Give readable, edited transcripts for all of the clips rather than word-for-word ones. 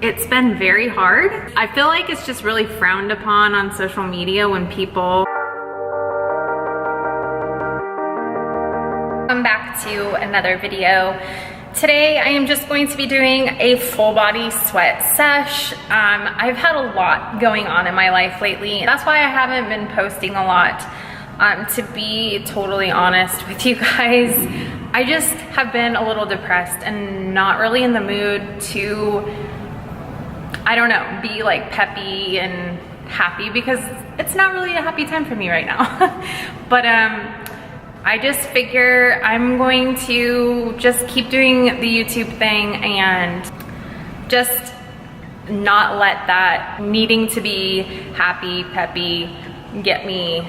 It's been very hard. I feel like it's just really frowned upon on social media when people... Welcome back to another video. Today I am just going to be doing a full body sweat sesh. I've had a lot going on in my life lately. That's why I haven't been posting a lot. To be totally honest with you guys, I just have been a little depressed and not really in the mood to, I don't know, be like peppy and happy, because it's not really a happy time for me right now. But I just figure I'm going to just keep doing the YouTube thing and just not let that needing to be happy, peppy get me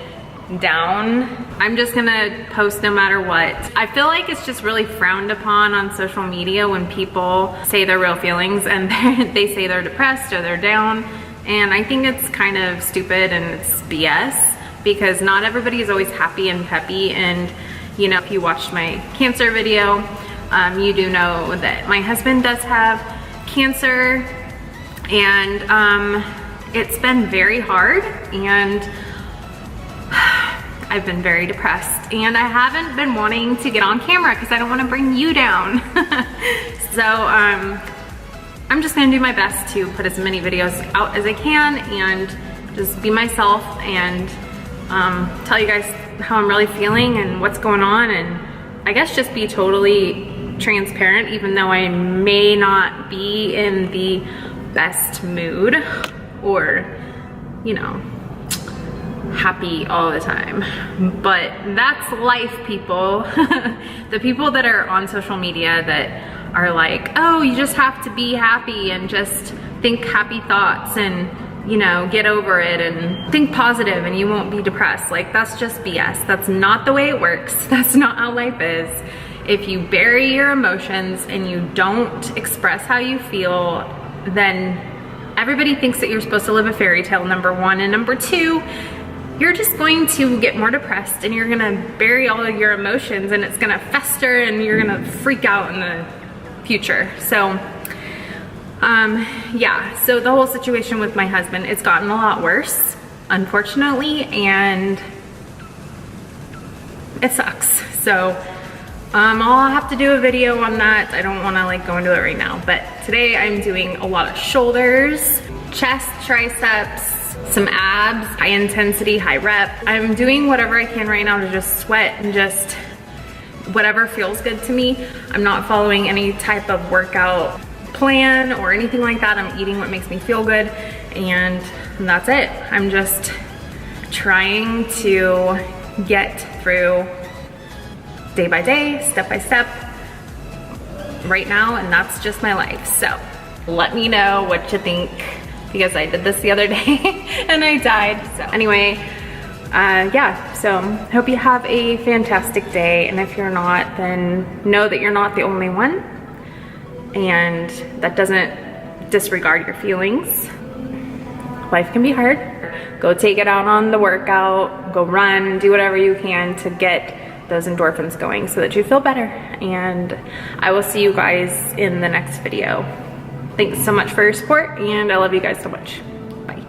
down. I'm just gonna post no matter what. I feel like it's just really frowned upon on social media when people say their real feelings and they say they're depressed or they're down, and I think it's kind of stupid and it's BS, because not everybody is always happy and peppy. And you know, if you watched my cancer video, you do know that my husband does have cancer, and it's been very hard, and I've been very depressed, and I haven't been wanting to get on camera because I don't want to bring you down. So I'm just gonna do my best to put as many videos out as I can and just be myself and tell you guys how I'm really feeling and what's going on, and I guess just be totally transparent, even though I may not be in the best mood or, you know, happy all the time. But that's life, people. The people that are on social media that are like, oh, you just have to be happy and just think happy thoughts and, you know, get over it and think positive and you won't be depressed. Like, that's just BS. That's not the way it works. That's not how life is. If you bury your emotions and you don't express how you feel, then everybody thinks that you're supposed to live a fairy tale, number one. And number two, you're just going to get more depressed and you're gonna bury all of your emotions and it's gonna fester and you're gonna freak out in the future. So, yeah, so the whole situation with my husband, it's gotten a lot worse, unfortunately, and it sucks. So, I'll have to do a video on that. I don't wanna like go into it right now, but today I'm doing a lot of shoulders, chest, triceps, some abs, high intensity, high rep. I'm doing whatever I can right now to just sweat and just whatever feels good to me. I'm not following any type of workout plan or anything like that. I'm eating what makes me feel good, and that's it. I'm just trying to get through day by day, step by step right now, and that's just my life. So let me know what you think, because I did this the other day and I died. So anyway, yeah, so hope you have a fantastic day, and if you're not, then know that you're not the only one, and that doesn't disregard your feelings. Life can be hard. Go take it out on the workout, go run, do whatever you can to get those endorphins going so that you feel better, and I will see you guys in the next video. Thanks so much for your support, and I love you guys so much. Bye.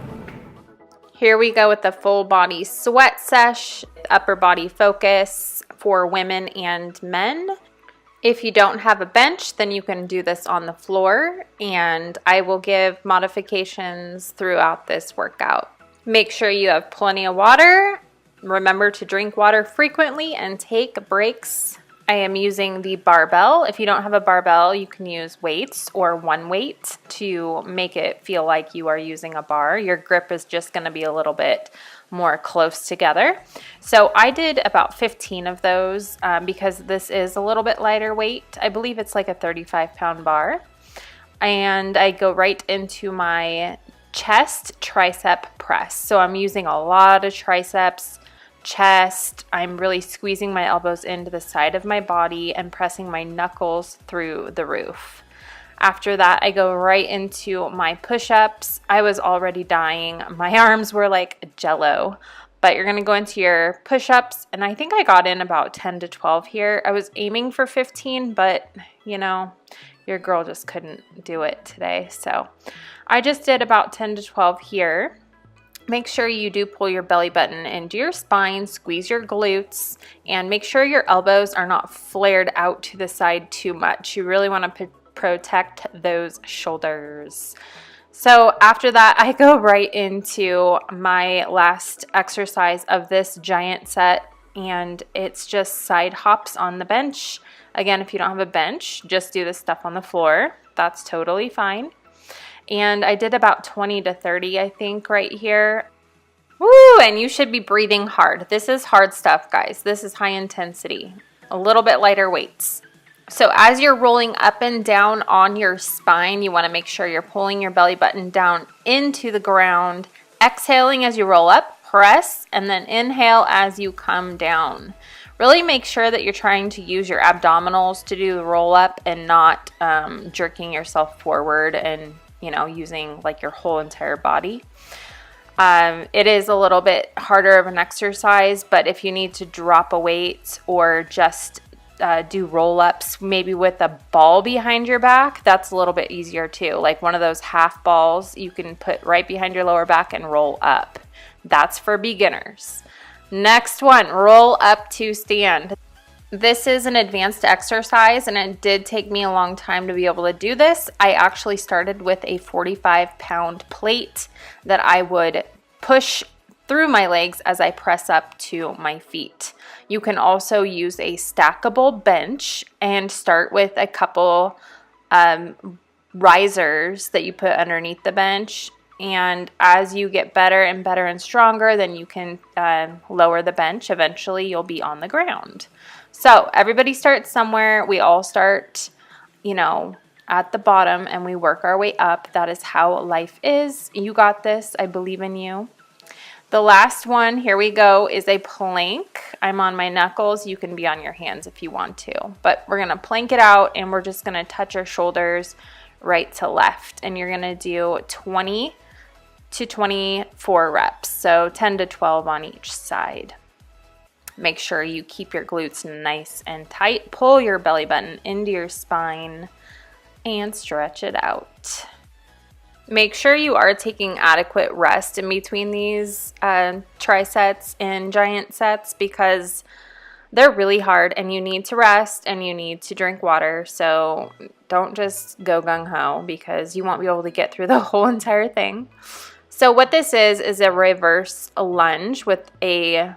Here we go with the full body sweat sesh, upper body focus for women and men. If you don't have a bench, then you can do this on the floor, and I will give modifications throughout this workout. Make sure you have plenty of water. Remember to drink water frequently and take breaks. I am using the barbell. If you don't have a barbell, you can use weights or one weight to make it feel like you are using a bar. Your grip is just going to be a little bit more close together. So I did about 15 of those because this is a little bit lighter weight. I believe it's like a 35-pound bar. And I go right into my chest tricep press. So I'm using a lot of triceps, chest. I'm really squeezing my elbows into the side of my body and pressing my knuckles through the roof. After that, I go right into my push-ups. I was already dying. My arms were like jello, but you're going to go into your push-ups, and I think I got in about 10 to 12 here. I was aiming for 15, but you know, your girl just couldn't do it today. So I just did about 10 to 12 here. Make sure you do pull your belly button into your spine, squeeze your glutes, and make sure your elbows are not flared out to the side too much. You really want to protect those shoulders. So after that, I go right into my last exercise of this giant set, and it's just side hops on the bench. Again, if you don't have a bench, just do this stuff on the floor. That's totally fine. And I did about 20 to 30, I think, right here. Woo, and you should be breathing hard. This is hard stuff, guys. This is high intensity, a little bit lighter weights. So as you're rolling up and down on your spine, you want to make sure you're pulling your belly button down into the ground, exhaling as you roll up, press, and then inhale as you come down. Really make sure that you're trying to use your abdominals to do the roll up and not jerking yourself forward and using like your whole entire body. It is a little bit harder of an exercise, but if you need to drop a weight or just do roll-ups, maybe with a ball behind your back, that's a little bit easier too. Like one of those half balls you can put right behind your lower back and roll up. That's for beginners. Next one, roll up to stand. This is an advanced exercise, and it did take me a long time to be able to do this. I actually started with a 45-pound plate that I would push through my legs as I press up to my feet. You can also use a stackable bench and start with a couple risers that you put underneath the bench. And as you get better and better and stronger, then you can lower the bench. Eventually, you'll be on the ground. So everybody starts somewhere. We all start, at the bottom, and we work our way up. That is how life is. You got this. I believe in you. The last one, here we go, is a plank. I'm on my knuckles. You can be on your hands if you want to. But we're going to plank it out, and we're just going to touch our shoulders right to left. And you're going to do 20 to 24 reps. So 10 to 12 on each side. Make sure you keep your glutes nice and tight. Pull your belly button into your spine and stretch it out. Make sure you are taking adequate rest in between these trisets and giant sets because they're really hard and you need to rest and you need to drink water. So don't just go gung-ho because you won't be able to get through the whole entire thing. So what this is a reverse lunge with a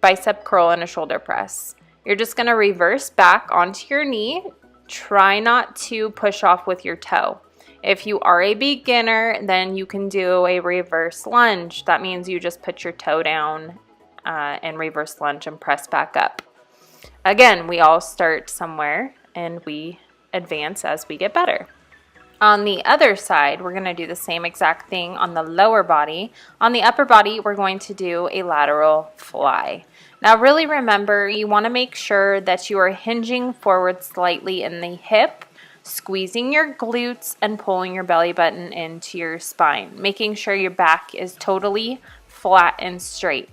bicep curl and a shoulder press. You're just going to reverse back onto your knee. Try not to push off with your toe. If you are a beginner, then you can do a reverse lunge. That means you just put your toe down and reverse lunge and press back up. Again, we all start somewhere and we advance as we get better. On the other side, we're going to do the same exact thing on the lower body. On the upper body, we're going to do a lateral fly. Now, really remember, you want to make sure that you are hinging forward slightly in the hip, squeezing your glutes, and pulling your belly button into your spine, making sure your back is totally flat and straight.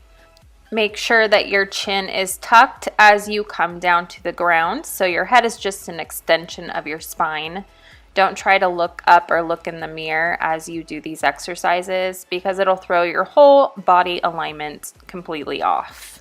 Make sure that your chin is tucked as you come down to the ground, so your head is just an extension of your spine. Don't try to look up or look in the mirror as you do these exercises because it'll throw your whole body alignment completely off.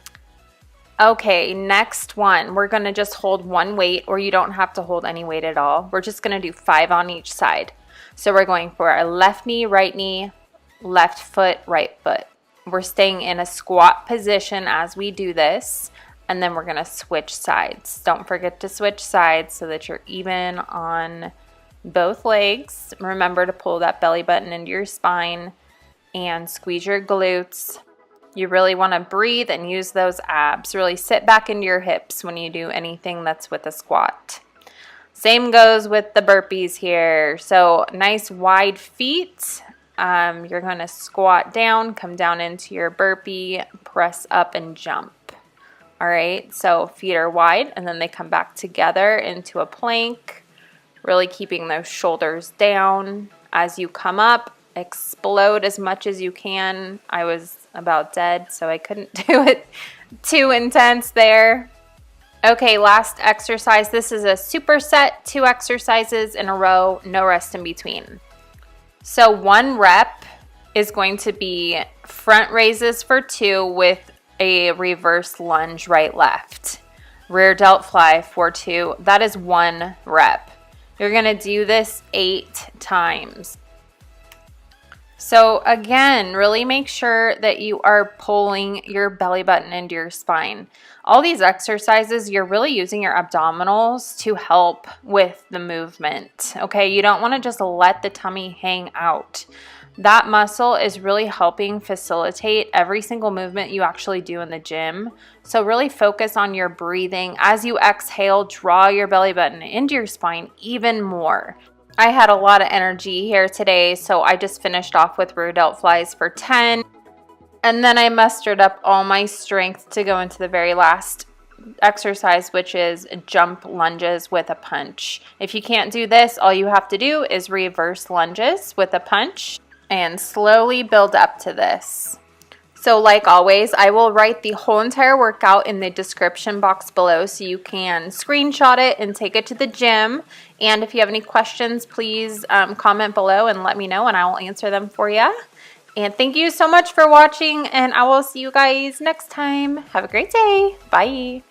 Okay, next one. We're going to just hold one weight, or you don't have to hold any weight at all. We're just going to do 5 on each side. So we're going for our left knee, left foot, right foot. We're staying in a squat position as we do this, and then we're going to switch sides. Don't forget to switch sides so that you're even on both legs. Remember to pull that belly button into your spine and squeeze your glutes. You really want to breathe and use those abs. Really sit back into your hips when you do anything that's with a squat. Same goes with the burpees here. So nice wide feet. You're going to squat down, come down into your burpee, press up and jump. All right, so feet are wide and then they come back together into a plank. Really keeping those shoulders down. As you come up, explode as much as you can. I was about dead, so I couldn't do it too intense there. Okay, last exercise. This is a superset, 2 exercises in a row, no rest in between. So 1 rep is going to be front raises for 2 with a reverse lunge right left. Rear delt fly for 2. That is 1 rep. You're going to do this 8 times. So again, really make sure that you are pulling your belly button into your spine. All these exercises, you're really using your abdominals to help with the movement, okay? You don't want to just let the tummy hang out. That muscle is really helping facilitate every single movement you actually do in the gym. So really focus on your breathing. As you exhale, draw your belly button into your spine even more. I had a lot of energy here today, so I just finished off with rear delt flies for 10. And then I mustered up all my strength to go into the very last exercise, which is jump lunges with a punch. If you can't do this, all you have to do is reverse lunges with a punch and slowly build up to this. So like always, I will write the whole entire workout in the description box below so you can screenshot it and take it to the gym. And if you have any questions, please comment below and let me know and I will answer them for you. And thank you so much for watching and I will see you guys next time. Have a great day. Bye.